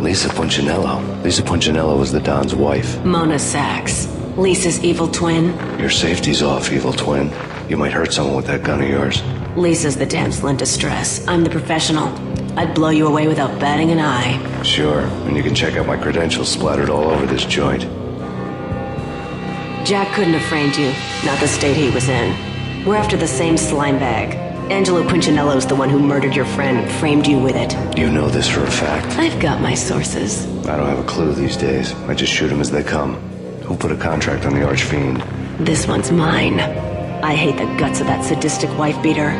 Lisa Punchinello. Lisa Punchinello was the Don's wife. Mona Sachs. Lisa's evil twin. Your safety's off, evil twin. You might hurt someone with that gun of yours. Lisa's the damsel in distress. I'm the professional. I'd blow you away without batting an eye. Sure, and you can check out my credentials splattered all over this joint. Jack couldn't have framed you. Not the state he was in. We're after the same slime bag. Angelo Punchinello's the one who murdered your friend, framed you with it. You know this for a fact. I've got my sources. I don't have a clue these days. I just shoot them as they come. Who put a contract on the Archfiend? This one's mine. I hate the guts of that sadistic wife-beater.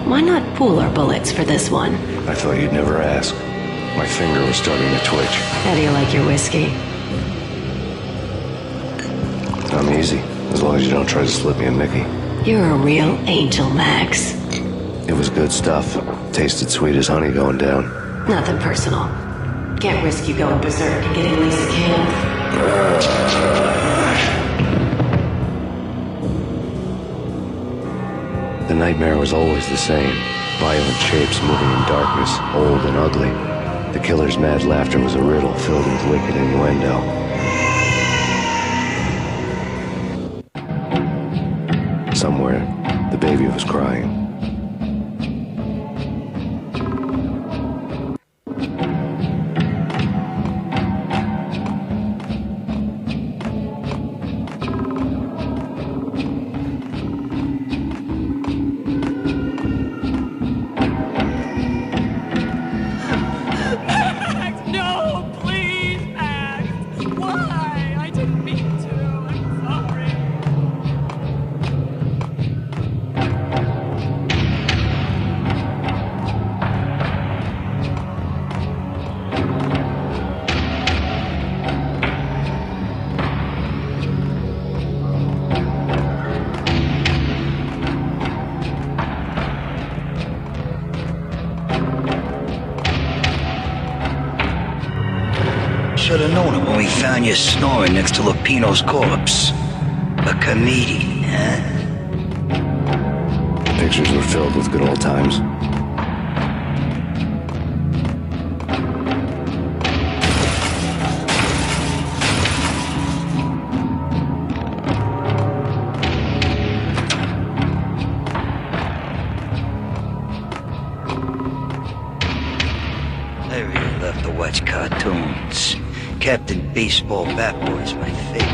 Why not pool our bullets for this one? I thought you'd never ask. My finger was starting to twitch. How do you like your whiskey? I'm easy, as long as you don't try to slip me a Mickey. You're a real angel, Max. It was good stuff. Tasted sweet as honey going down. Nothing personal. Can't risk you going berserk and getting Lisa killed. The nightmare was always the same. Violent shapes moving in darkness, old and ugly. The killer's mad laughter was a riddle filled with wicked innuendo. Somewhere, the baby was crying. Should have known it when we found you snoring next to Lupino's corpse. A comedian, huh? Pictures were filled with good old times. I really love to watch cartoons. Captain Baseball Bat-Boy's my favorite.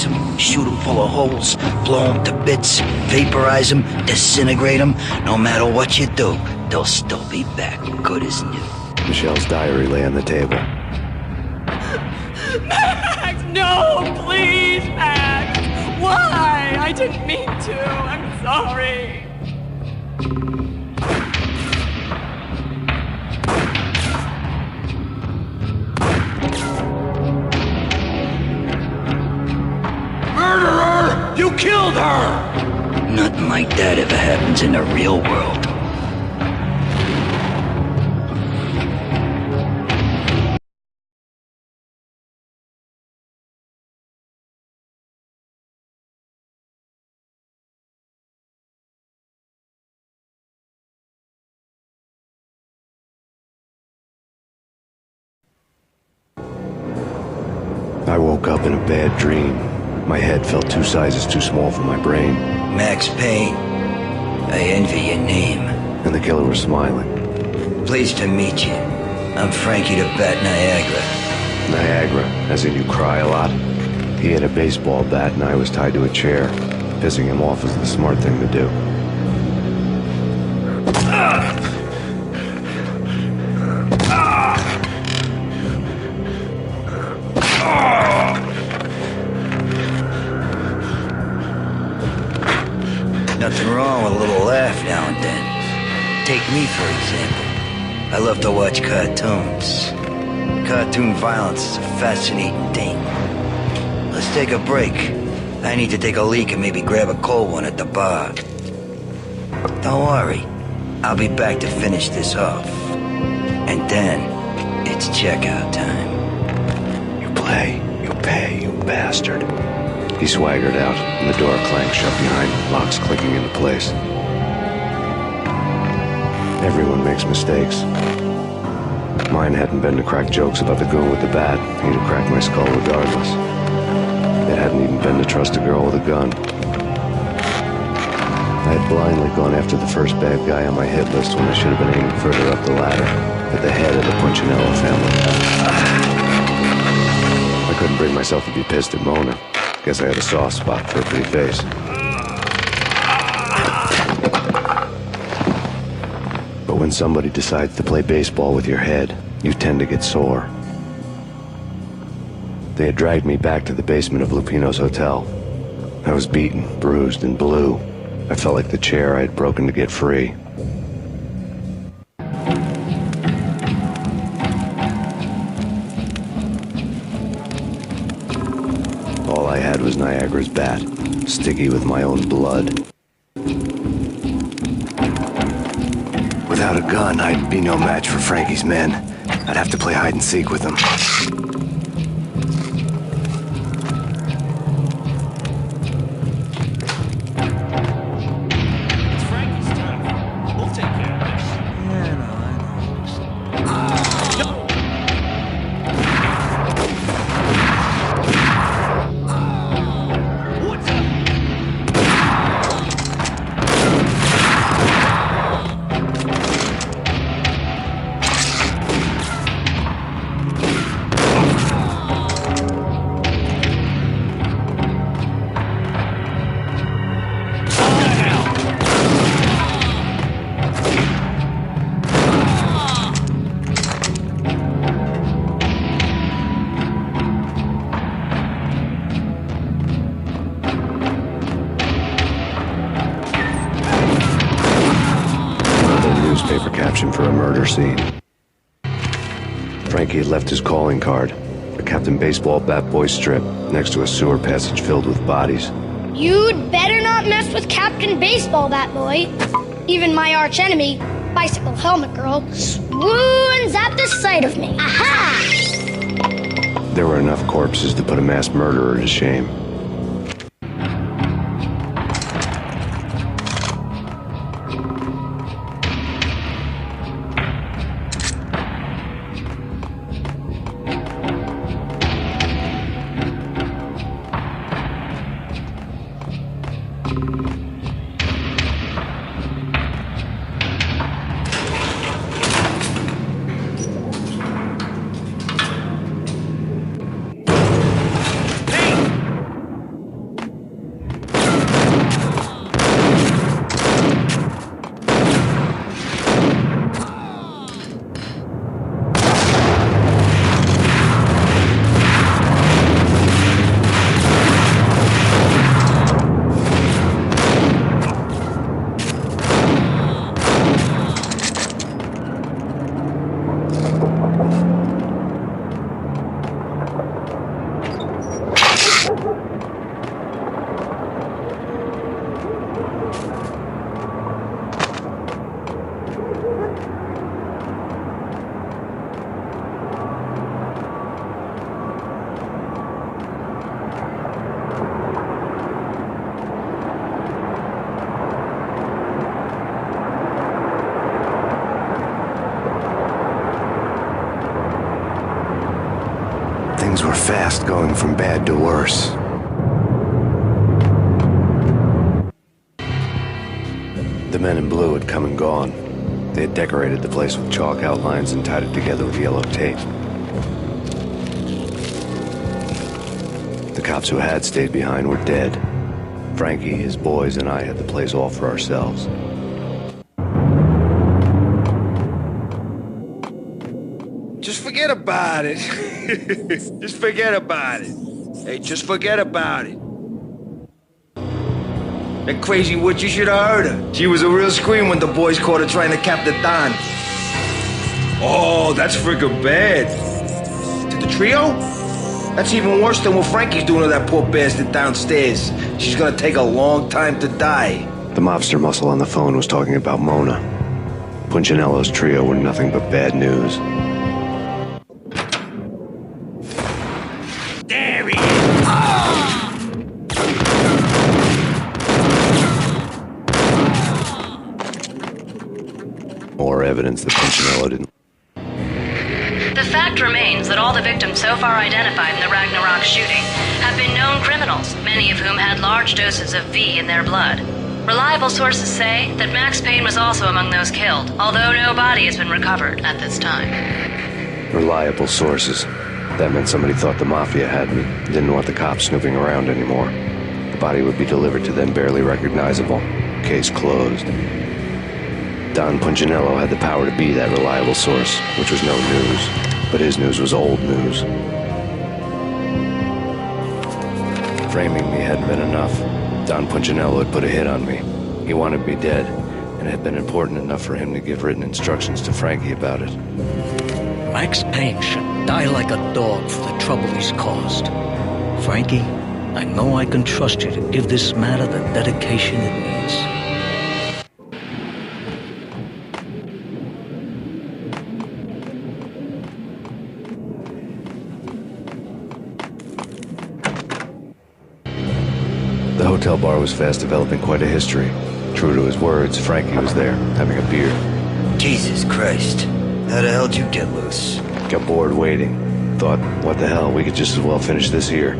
slice them, shoot them full of holes, blow them to bits, vaporize them, disintegrate them. No matter what you do, they'll still be back, good as new. Michelle's diary lay on the table. Max, no, please, Max. Why? I didn't mean to. I'm sorry. Murderer! You killed her! Nothing like that ever happens in the real world. I woke up in a bad dream. My head felt 2 sizes too small for my brain. Max Payne, I envy your name. And the killer was smiling. Pleased to meet you. I'm Frankie the Bat Niagara. Niagara, as in you cry a lot. He had a baseball bat and I was tied to a chair. Pissing him off was the smart thing to do. Nothing wrong with a little laugh now and then. Take me, for example. I love to watch cartoons. Cartoon violence is a fascinating thing. Let's take a break. I need to take a leak and maybe grab a cold one at the bar. Don't worry. I'll be back to finish this off. And then, it's checkout time. You play, you pay, you bastard. He swaggered out, and the door clanged shut behind him, locks clicking into place. Everyone makes mistakes. Mine hadn't been to crack jokes about the goon with the bat. He'd have cracked my skull regardless. It hadn't even been to trust a girl with a gun. I had blindly gone after the first bad guy on my hit list when I should have been aiming further up the ladder, at the head of the Punchinello family. I couldn't bring myself to be pissed at Mona. Guess I had a soft spot for a pretty face. But when somebody decides to play baseball with your head, you tend to get sore. They had dragged me back to the basement of Lupino's hotel. I was beaten, bruised, and blue. I felt like the chair I had broken to get free. All I had was Niagara's bat, sticky with my own blood. Without a gun, I'd be no match for Frankie's men. I'd have to play hide and seek with them. For a murder scene. Frankie had left his calling card, a Captain Baseball Bat Boy strip, next to a sewer passage filled with bodies. You'd better not mess with Captain Baseball Bat Boy. Even my arch enemy, Bicycle Helmet Girl, swoons at the sight of me. Aha! There were enough corpses to put a mass murderer to shame. Things were fast going from bad to worse. The men in blue had come and gone. They had decorated the place with chalk outlines and tied it together with yellow tape. The cops who had stayed behind were dead. Frankie, his boys, and I had the place all for ourselves. Just forget about it. Just forget about it. Hey, just forget about it. That crazy witch, you should have heard her. She was a real scream when the boys caught her trying to cap the Don. Oh, that's freaking bad. To the trio? That's even worse than what Frankie's doing to that poor bastard downstairs. She's gonna take a long time to die. The mobster muscle on the phone was talking about Mona. Punchinello's trio were nothing but bad news. There he is! More evidence that Punchinello didn't... The fact remains that all the victims so far identified in the Ragnarok shooting have been known criminals, many of whom had large doses of V in their blood. Reliable sources say that Max Payne was also among those killed, although no body has been recovered at this time. Reliable sources. That meant somebody thought the Mafia had me, didn't want the cops snooping around anymore. The body would be delivered to them barely recognizable. Case closed. Don Punchinello had the power to be that reliable source, which was no news. But his news was old news. Framing me hadn't been enough. Don Punchinello had put a hit on me. He wanted me dead, and it had been important enough for him to give written instructions to Frankie about it. Max Payne should die like a dog for the trouble he's caused. Frankie, I know I can trust you to give this matter the dedication it needs. The hotel bar was fast developing quite a history. True to his words, Frankie was there, having a beer. Jesus Christ. How the hell did you get loose? Got bored waiting. Thought, what the hell, we could just as well finish this here.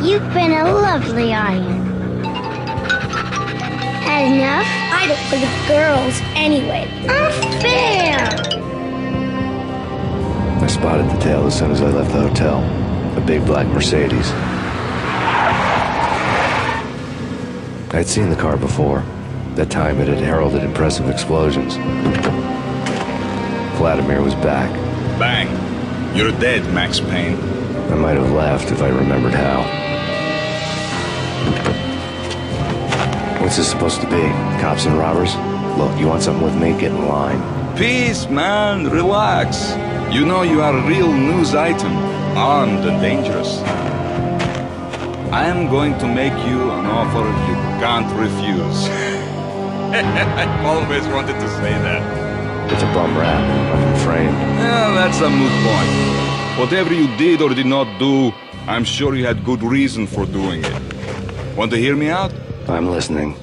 You've been a lovely iron. Had enough? I don't for the girls anyway. Unfair! I spotted the tail as soon as I left the hotel. A big black Mercedes. I'd seen the car before. That time it had heralded impressive explosions. Vladimir was back. Bang! You're dead, Max Payne. I might have laughed if I remembered how. What's this supposed to be? Cops and robbers? Look, you want something with me? Get in line. Peace, man. Relax. You know you are a real news item. Armed and dangerous. I am going to make you an offer you can't refuse. I always wanted to say that. It's a bum rap. I'm framed. Well, that's a moot point. Whatever you did or did not do, I'm sure you had good reason for doing it. Want to hear me out? I'm listening.